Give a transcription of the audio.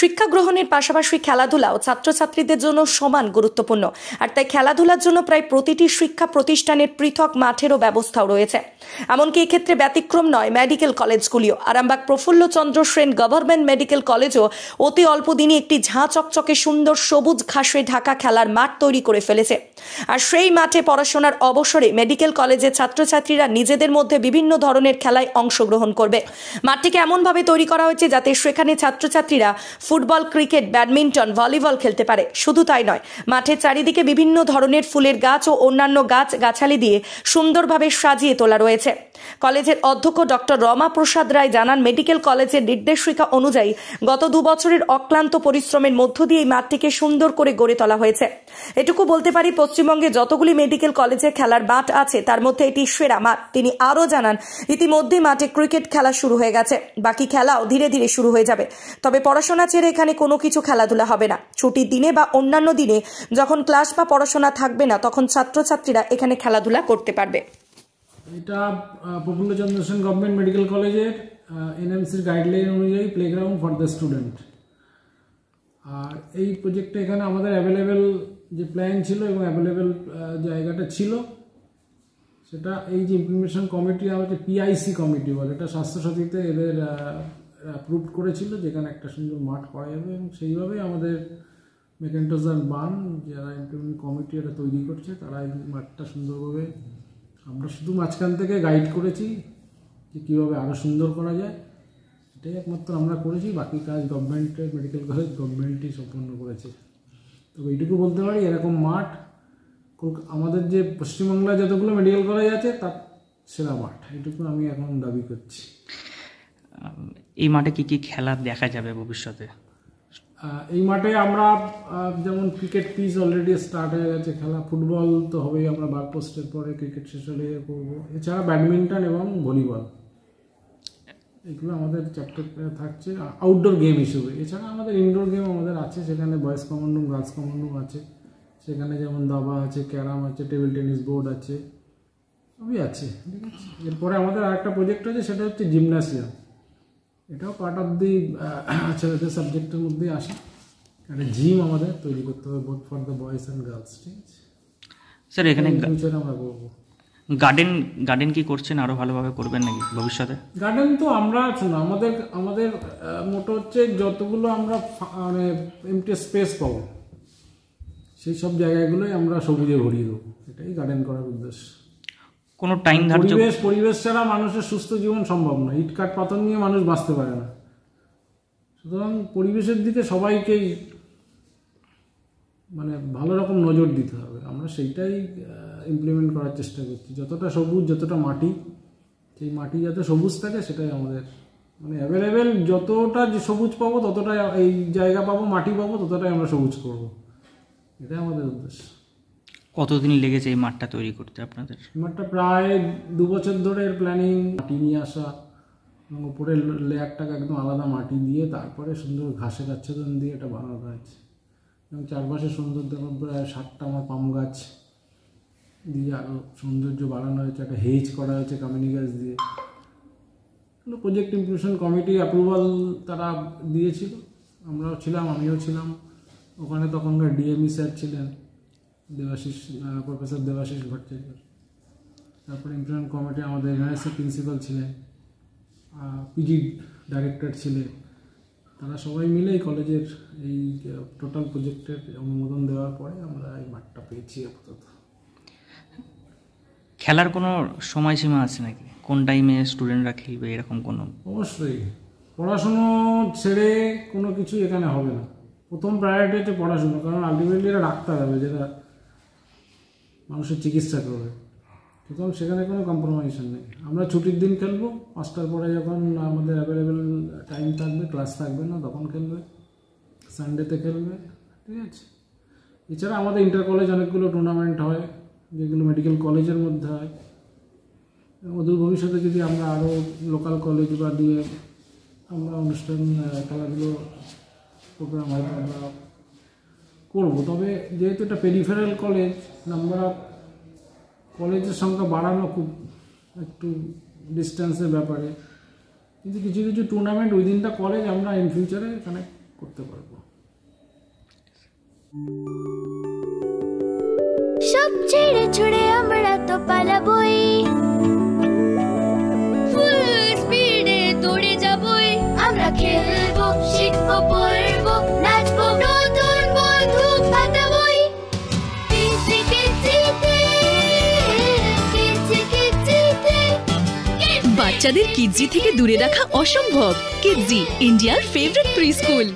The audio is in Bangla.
শিক্ষা গ্রহণের পাশাপাশি খেলাধুলাও ছাত্রছাত্রীদের জন্য সমান গুরুত্বপূর্ণ। আর তাই খেলাধুলার জন্য প্রায় প্রতিটি শিক্ষা প্রতিষ্ঠানের পৃথক মাঠেরও ব্যবস্থাও রয়েছে। এমনকি এক্ষেত্রে ব্যতিক্রম নয় মেডিকেল কলেজগুলিও। আরামবাগ প্রফুল্লচন্দ্র সেন গভর্নমেন্ট মেডিকেল কলেজও অতি অল্প দিনে একটি ঝাঁ চকচকে সুন্দর সবুজ ঘাসে ঢাকা খেলার মাঠ তৈরি করে ফেলেছে। আর সেই মাঠে পড়াশোনার অবসরে মেডিকেল কলেজের ছাত্রছাত্রীরা নিজেদের মধ্যে বিভিন্ন ধরনের খেলায় অংশগ্রহণ করবে। মাঠটিকে এমনভাবে তৈরি করা হয়েছে যাতে সেখানে ছাত্রছাত্রীরা ফুটবল, ক্রিকেট, ব্যাডমিন্টন, ভলিবল খেলতে পারে। শুধু তাই নয়, মাঠের চারিদিকে বিভিন্ন ধরনের ফুলের গাছ ও অন্যান্য গাছগাছালি দিয়ে সুন্দরভাবে সাজিয়ে তোলা রয়েছে। কলেজের অধ্যক্ষ ডক্টর রমা প্রসাদ রায় জানান, মেডিকেল কলেজের নির্দেশিকা অনুযায়ী গত 2 বছরের অক্লান্ত পরিশ্রমের মধ্য দিয়ে এই মাঠটিকে সুন্দর করে গড়ে তোলা হয়েছে। এটুকু বলতে পারি, পশ্চিমবঙ্গে যতগুলি মেডিকেল কলেজে খেলার মাঠ আছে তার মধ্যে এটি সেরা মাঠ। তিনি আরও জানান, ইতিমধ্যে মাঠে ক্রিকেট খেলা শুরু হয়ে গেছে, বাকি খেলাও ধীরে ধীরে শুরু হয়ে যাবে। তবে পড়াশোনা ছেড়ে এখানে কোনো কিছু খেলাধুলা হবে না। ছুটির দিনে বা অন্যান্য দিনে যখন ক্লাস বা পড়াশোনা থাকবে না, তখন ছাত্রছাত্রীরা এখানে খেলাধুলা করতে পারবে। এটা প্রফুল্লচন্দ্র সেন গভর্নমেন্ট মেডিকেল কলেজের এনএমসির গাইডলাইন অনুযায়ী প্লেগ্রাউন্ড ফর দ্য স্টুডেন্ট। আর এই প্রজেক্টে এখানে আমাদের অ্যাভেলেবেল যে প্ল্যান ছিল এবং অ্যাভেলেবেল জায়গাটা ছিল, সেটা এই যে ইমপ্লিমেন্টেশন কমিটি, আমাদের পিআইসি কমিটি বলে, এটা স্বাস্থ্যসাথীতে এদের অ্যাপ্রুভ করেছিল যেখানে একটা সুন্দর মাঠ করা যাবে। এবং সেইভাবেই আমাদের মেকেন্টোস আর বান, যারা ইমপ্লিমেন্ট কমিটি এটা তৈরি করছে, তারা এই মাঠটা সুন্দরভাবে, আমরা শুধু মাঝখান থেকে গাইড করেছি যে কীভাবে আরও সুন্দর করা যায়। এটাই একমাত্র আমরা করেছি, বাকি কাজ গভর্নমেন্টের মেডিকেল কলেজ গভর্নমেন্টই সম্পন্ন করেছে। তবে এইটুকু বলতে পারি, এরকম মাঠ আমাদের যে পশ্চিমবাংলায় যতগুলো মেডিকেল কলেজ আছে তার সেরা মাঠ, এইটুকু আমি এখন দাবি করছি। এই মাঠে কি কি খেলা দেখা যাবে ভবিষ্যতে? এই মাঠে আমরা যেমন ক্রিকেট পিচ অলরেডি স্টার্ট হয়ে গেছে খেলা, ফুটবল তো হবেই, আমরা বার পোস্টের পরে ক্রিকেট শেষ হলে করবো। এছাড়া ব্যাডমিন্টন এবং ভলিবল, এগুলো আমাদের চ্যাপ্টার থাকছে আউটডোর গেম হিসেবে। এছাড়া আমাদের ইনডোর গেম আমাদের আছে, সেখানে boys common room, girls common room আছে। সেখানে যেমন দাবা আছে, ক্যারাম আছে, টেবিল টেনিস বোর্ড আছে, সবই আছে। ঠিক আছে, এরপরে আমাদের আরেকটা প্রজেক্ট আছে, সেটা হচ্ছে জিমন্যাসিয়াম। এটাও পার্ট অফ দি ছেলেদের সাবজেক্টের মধ্যেই আসে। একটা জিম আমাদের তৈরি করতে হবে, both for the boys and girls. ঠিক আছে স্যার, এখানে ফিউচারে আমরা করবো। গার্ডেন কি করছেন, আরও ভালোভাবে করবেন নাকি ভবিষ্যতে? গার্ডেন তো আমরা শোনো, আমাদের মোটো হচ্ছে যতগুলো আমরা মানে এমটি স্পেস পাবো, সেই সব জায়গাগুলোই আমরা সবুজে ভরিয়ে দেবো। এটাই গার্ডেন করার উদ্দেশ্য। কোনো টাইম ধার্য? পরিবেশ ছাড়া মানুষের সুস্থ জীবন সম্ভব না। ইট কাঠ পাথর নিয়ে মানুষ বাঁচতে পারে না। সুতরাং পরিবেশের দিকে সবাইকেই মানে ভালো রকম নজর দিতে হবে। আমরা সেইটাই ইমপ্লিমেন্ট করার চেষ্টা করছি। যতটা সবুজ, যতটা মাটি, সেই মাটি যাতে সবুজ থাকে, সেটাই আমাদের মানে অ্যাভেলেবেল। যতটা যে সবুজ পাবো, ততটাই এই জায়গা পাবো, মাটি পাবো, ততটাই আমরা সবুজ করবো। এটাই আমাদের উদ্দেশ্য। কতদিন লেগেছে এই মাঠটা তৈরি করতে আপনাদের? মাঠটা প্রায় 2 বছর ধরে এর প্ল্যানিং, মাটি নিয়ে আসা এবং উপরে লেয়ারটাকে একদম আলাদা মাটি দিয়ে তারপরে সুন্দর ঘাসের আচ্ছাদন দিয়ে এটা বানানো হয়েছে। এবং চারপাশে সুন্দর দেখুন, প্রায় 7টা আমার পাম গাছ দিয়ে আরও সৌন্দর্য বাড়ানো হয়েছে। একটা হেজ করা হয়েছে কামিনী গাছ দিয়ে। প্রজেক্ট ইমপ্লিমেন্টেশন কমিটি অ্যাপ্রুভাল তারা দিয়েছিল, আমরাও ছিলাম, আমিও ছিলাম ওখানে। তখনকার ডিএমই স্যার ছিলেন দেবাশিস, প্রফেসর দেবাশিস ভট্টাচার্য। তারপরে ইমপ্লিমেন্ট কমিটি আমাদের এনআইসি প্রিন্সিপাল ছিলেন, পিজি ডাইরেক্টর ছিলেন। তারা সবাই মিলে এই কলেজের এই টোটাল প্রজেক্টের অনুমোদন দেওয়ার পরে আমরা এই মাঠটা পেয়েছি আপাতত। খেলার কোনো সময়সীমা আছে নাকি? কোন টাইমে স্টুডেন্টরা খেলবে, এরকম কোনো? অবশ্যই, পড়াশুনো ছেড়ে কোনো কিছু এখানে হবে না। প্রথম প্রায়োরিটি হচ্ছে পড়াশুনো, কারণ আলটিমেটলি এরা ডাক্তার হবে, যেটা মানুষের চিকিৎসা করবে। সুতরাং সেখানে কোনো কম্প্রোমাইজেশন নেই। আমরা ছুটির দিন খেলবো, 5টার পরে যখন আমাদের অ্যাভেলেবেল টাইম থাকবে, ক্লাস থাকবে না, তখন খেলবে। সানডেতে খেলবে। ঠিক আছে, এছাড়া আমাদের ইন্টার কলেজ অনেকগুলো টুর্নামেন্ট হয়, যেগুলো মেডিকেল কলেজের মধ্যে হয়। অদূর ভবিষ্যতে যদি আমরা আরও লোকাল কলেজ বা দিয়ে আমরা অনুষ্ঠান, খেলাধুলো প্রোগ্রাম হয়তো আমরা করবো। তবে যেহেতু এটা পেরিফেরাল কলেজ, নাম্বার অফ কলেজের সংখ্যা বাড়ানো খুব একটু ডিস্টেন্সের ব্যাপারে, কিন্তু কিছু কিছু টুর্নামেন্ট উইদিন দ্য কলেজ আমরা ইন ফিউচারে এখানে করতে পারবো। সব ছেড়ে ছুড়ে আমরা তো পালাবই, ফুল স্পিডে দৌড়ে যাবই, আমরা খেলবো, শিখবো, পড়বো, নাচবো, নতুন বন্ধু পাতাবই। কিচি কিচিতে, কিচি কিচিতে। বাচ্চাদের কিডজি থেকে দূরে রাখা অসম্ভব। কিডজি, ইন্ডিয়ার ফেভারিট প্রি স্কুল।